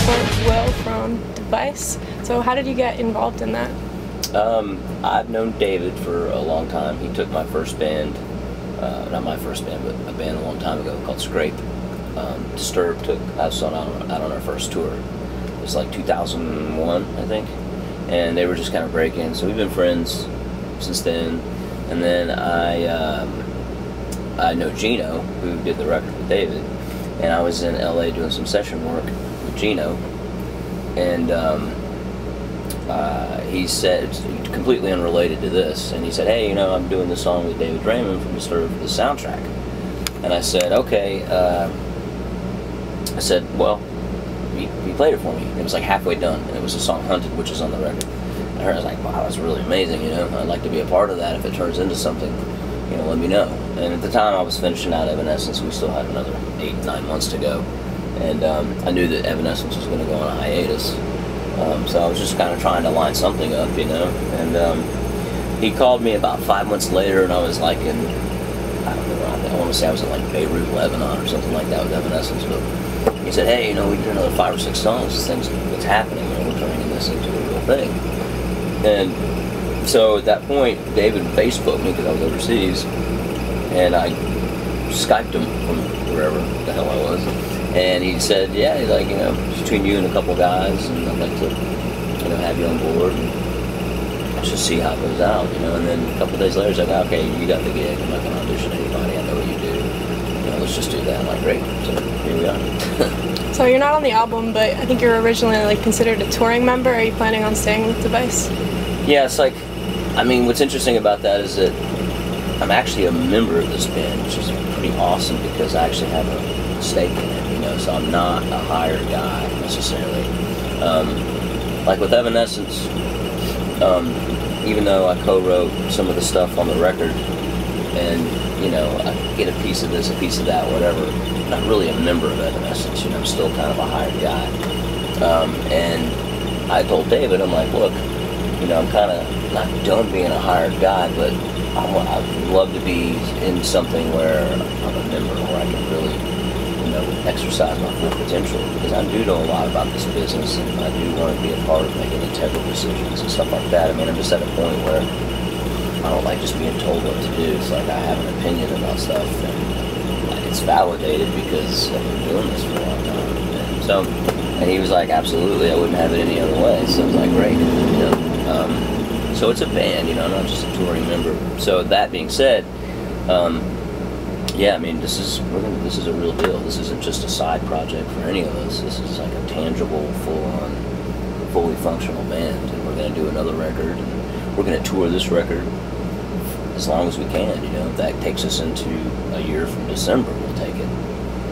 support Will from Device. So how did you get involved in that? I've known David for a long time. He took my first band, not my first band, but a band a long time ago called Scrape. Disturbed took us out on our first tour. It was like 2001, I think, and they were just kind of breaking. So we've been friends since then. And then I know Gino, who did the record with David, and I was in LA doing some session work with Gino, and he said, completely unrelated to this, and he said, hey, you know, I'm doing this song with David Draymond from Disturbed for the soundtrack. And I said, okay. I said, well, he played it for me. It was like halfway done, and it was the song Hunted, which is on the record. And I was like, wow, that's really amazing, you know. I'd like to be a part of that. If it turns into something, you know, let me know. And at the time I was finishing out Evanescence. We still had another 8-9 months to go. And I knew that Evanescence was going to go on a hiatus. So I was just kind of trying to line something up, you know. And he called me about 5 months later, and I was like in, I don't know, I want to say I was in like Beirut, Lebanon, or something like that with Evanescence. But he said, hey, you know, we can do another 5 or 6 songs. This thing's what's happening. You know, we're turning this into a real thing. And so at that point, David Facebooked me because I was overseas, and I Skyped him from wherever the hell I was, and he said, yeah, he's like, you know, between you and a couple guys, and I'd like to, you know, have you on board and just see how it goes out, you know. And then a couple days later, he's like, okay, you got the gig. I'm not going to audition anybody. I know what you do. You know, let's just do that. I'm like, great. So here we are. So you're not on the album, but I think you're originally like considered a touring member. Are you planning on staying with Device? Yeah, it's like, I mean, what's interesting about that is that I'm actually a member of this band, which is pretty awesome because I actually have a stake in it, you know, so I'm not a hired guy necessarily. Like with Evanescence, even though I co-wrote some of the stuff on the record, and, you know, I get a piece of this, a piece of that, whatever, I'm not really a member of Evanescence, you know, I'm still kind of a hired guy. And I told David, I'm like, look, you know, I'm kind of not done being a hired guy, but I'd love to be in something where I'm a member, where I can really, you know, exercise my full potential, because I do know a lot about this business, and I do want to be a part of making integral decisions and stuff like that. I mean, I'm just at a point where I don't like just being told what to do. It's like I have an opinion about stuff, and it's validated because I've been doing this for a long time. And so, and he was like, absolutely, I wouldn't have it any other way. So I was like, great, you know. So it's a band, you know, not just a touring member. So that being said, yeah, I mean, this is a real deal. This isn't just a side project for any of us. This is like a tangible, full-on, fully functional band, and we're going to do another record, and we're going to tour this record as long as we can. You know, if that takes us into a year from December, we'll take it.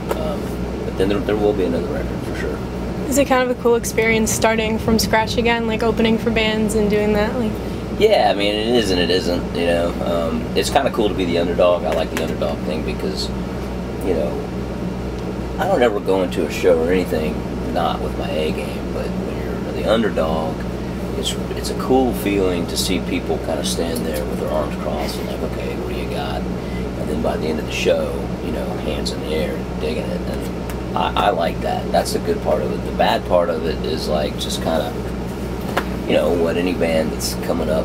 But then there will be another record for sure. Is it kind of a cool experience starting from scratch again, like opening for bands and doing that? Like, yeah, I mean, it is and it isn't, you know. It's kind of cool to be the underdog. I like the underdog thing because, you know, I don't ever go into a show or anything not with my A game, but when you're the underdog, it's a cool feeling to see people kind of stand there with their arms crossed and like, okay, what do you got? And then by the end of the show, you know, hands in the air, digging it. And I like that. That's the good part of it. The bad part of it is like just kind of, you know, what any band that's coming up,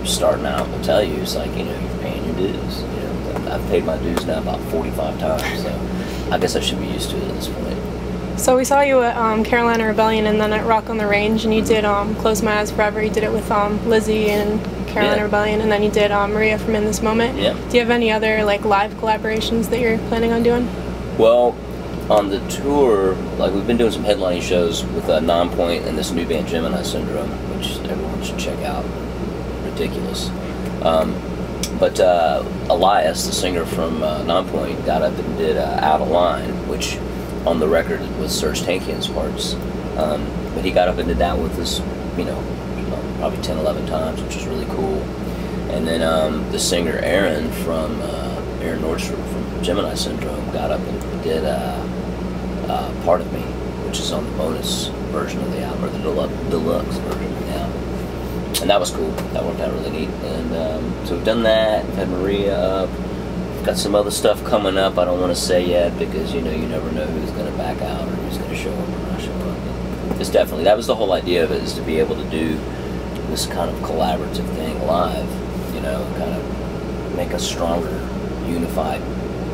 starting out will tell you. It's like, you know, you're paying your dues. You know, I've paid my dues now about 45 times, so I guess I should be used to it at this point. So we saw you at Carolina Rebellion and then at Rock on the Range, and you did Close My Eyes Forever. You did it with Lizzie and Carolina Rebellion, and then you did Maria from In This Moment. Yeah. Do you have any other like live collaborations that you're planning on doing? Well, on the tour, like we've been doing some headlining shows with Nonpoint and this new band Gemini Syndrome, which everyone should check out. Ridiculous. But Elias, the singer from Nonpoint, got up and did Out of Line, which on the record was Serge Tankian's parts. But he got up and did that with us, you know, probably 10, 11 times, which is really cool. And then the singer Aaron from Aaron Nordstrom from Gemini Syndrome got up and did Part of Me, which is on the bonus version of the album, or the deluxe version of the album. And that was cool. That worked out really neat. And so we've done that. We've had Maria up. We've got some other stuff coming up I don't want to say yet because, you know, you never know who's going to back out or who's going to show up or not show up. it's definitely, that was the whole idea of it, is to be able to do this kind of collaborative thing live, you know, kind of make a stronger, unified,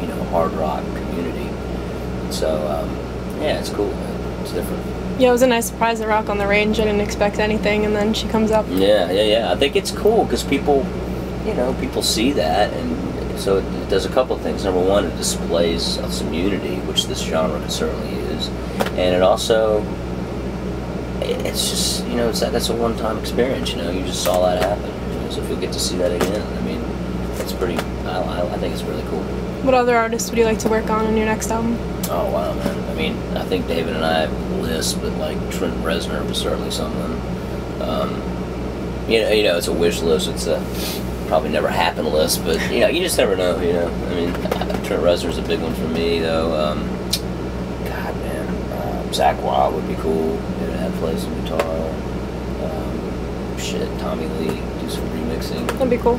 you know, hard rock community. So, yeah, it's cool, man. It's different. Yeah, it was a nice surprise at Rock on the Range. I didn't expect anything, and then she comes up. Yeah. I think it's cool because people, you know, people see that, and so it does a couple of things. Number one, it displays some unity, which this genre can certainly use, and it also, it's just, you know, that's a one-time experience. You know, you just saw that happen. You know, so if you'll get to see that again, I mean, it's pretty. I think it's really cool. What other artists would you like to work on your next album? Oh wow, man! I mean, I think David and I have a list, but like Trent Reznor was certainly someone. You know, it's a wish list. It's a probably never happen list, but you know, you just never know. You know, I mean, Trent Reznor's a big one for me, though. God, man, Zach Wild would be cool. You know, have play some guitar. Tommy Lee, do some remixing. That'd be cool.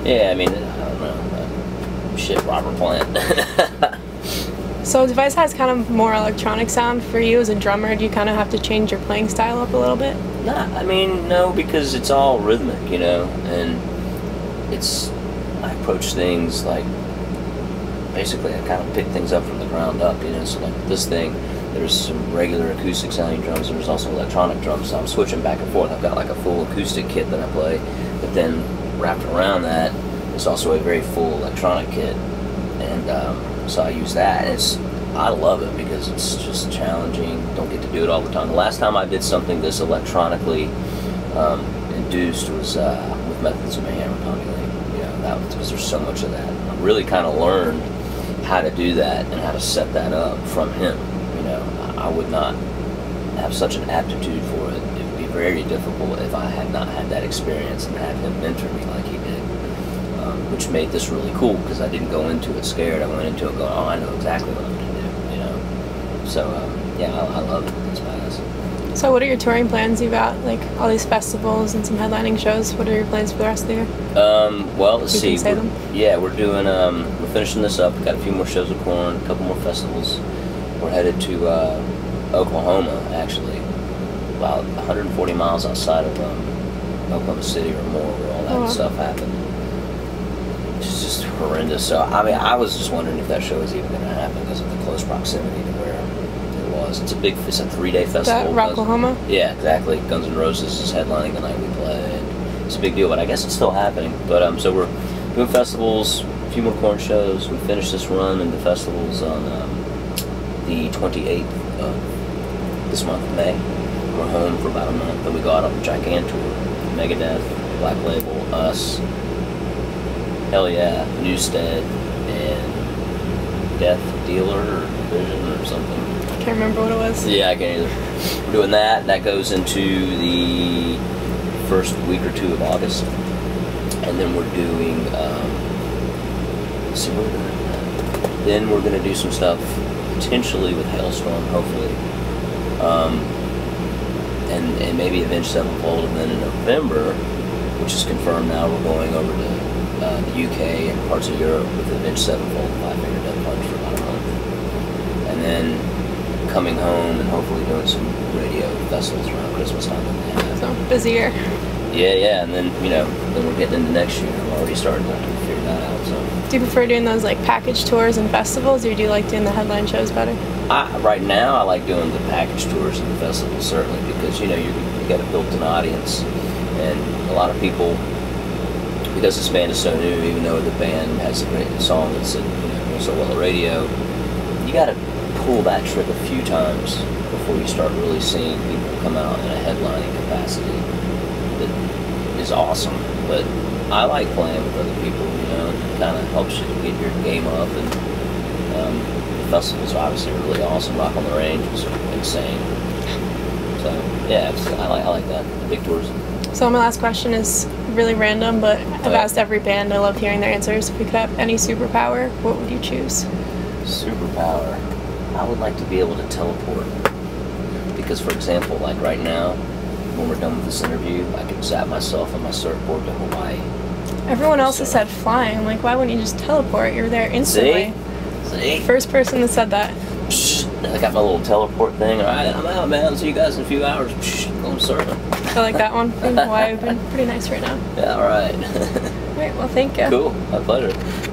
Yeah, I mean, I don't know. Robert Plant. So Device has kind of more electronic sound. For you as a drummer, do you kind of have to change your playing style up a little bit? No, because it's all rhythmic, you know, and I approach things like, basically I kind of pick things up from the ground up, you know, so like this thing, there's some regular acoustic sounding drums, there's also electronic drums, so I'm switching back and forth. I've got like a full acoustic kit that I play, but then wrapped around that is also a very full electronic kit, and so I use that, and I love it because it's just challenging. Don't get to do it all the time. The last time I did something this electronically induced was with Methods of Mayhem or Tommy Lee. You know, that was because there's so much of that. I really kind of learned how to do that and how to set that up from him. You know, I would not have such an aptitude for it. It would be very difficult if I had not had that experience and had him mentor me like he did. Which made this really cool because I didn't go into it scared. I went into it going, oh, I know exactly what I'm going to do, you know. So, yeah, I love it. It's badass. So what are your touring plans? You've got, like, all these festivals and some headlining shows. What are your plans for the rest of the year? Well, let's see. You can say them. Yeah, we're doing, we're finishing this up. We've got a few more shows with Korn, a couple more festivals. We're headed to Oklahoma, actually, about 140 miles outside of Oklahoma City or more, where all that stuff happened. It's just horrendous. So, I mean, I was just wondering if that show is even going to happen because of the close proximity to where it was. It's a 3-day festival. That Rocklahoma? Yeah, exactly. Guns N' Roses is headlining the night we play. And it's a big deal, but I guess it's still happening. But so we're doing festivals, a few more Korn shows. We finished this run into festivals on the 28th of this month of May. We're home for about a month, then we go out on a gigantic tour. Megadeth, Black Label, us, Hell Yeah, Newstead, and Death Dealer or Vision or something. I can't remember what it was. Yeah, I can't either. We're doing that. That goes into the first week or two of August. And then we're doing, then we're going to do some stuff potentially with Hailstorm, hopefully. And maybe Avenged Sevenfold. And then in November, which is confirmed now, we're going over to the UK and parts of Europe with Avenged Sevenfold and Five Finger Death Punch for about a month. And then coming home and hopefully doing some radio festivals around Christmas time. So, busy year. Yeah, and then, you know, then we're getting into next year. I'm already starting to figure that out, so. Do you prefer doing those, like, package tours and festivals, or do you like doing the headline shows better? Right now, I like doing the package tours and the festivals, certainly, because, you know, you got a built-in audience, and a lot of people, because this band is so new, even though the band has a great song that's, you know, so well on the radio, you got to pull that trick a few times before you start really seeing people come out in a headlining capacity that is awesome. But I like playing with other people, you know, it kind of helps you get your game up, and the festivals are obviously really awesome. Rock on the Range was insane. So yeah, I like that, the big tours. So my last question is really random, but I've asked every band. I love hearing their answers. If you could have any superpower, what would you choose? Superpower? I would like to be able to teleport. Because, for example, like right now, when we're done with this interview, I could zap myself on my surfboard to Hawaii. Everyone else has said flying. Like, why wouldn't you just teleport? You're there instantly. See? First person that said that. I got my little teleport thing. All right, I'm out, man. I'll see you guys in a few hours. Going surfing. I like that one. Hawaii would be pretty nice right now. Yeah, all right. All right, well, thank you. Cool. My pleasure.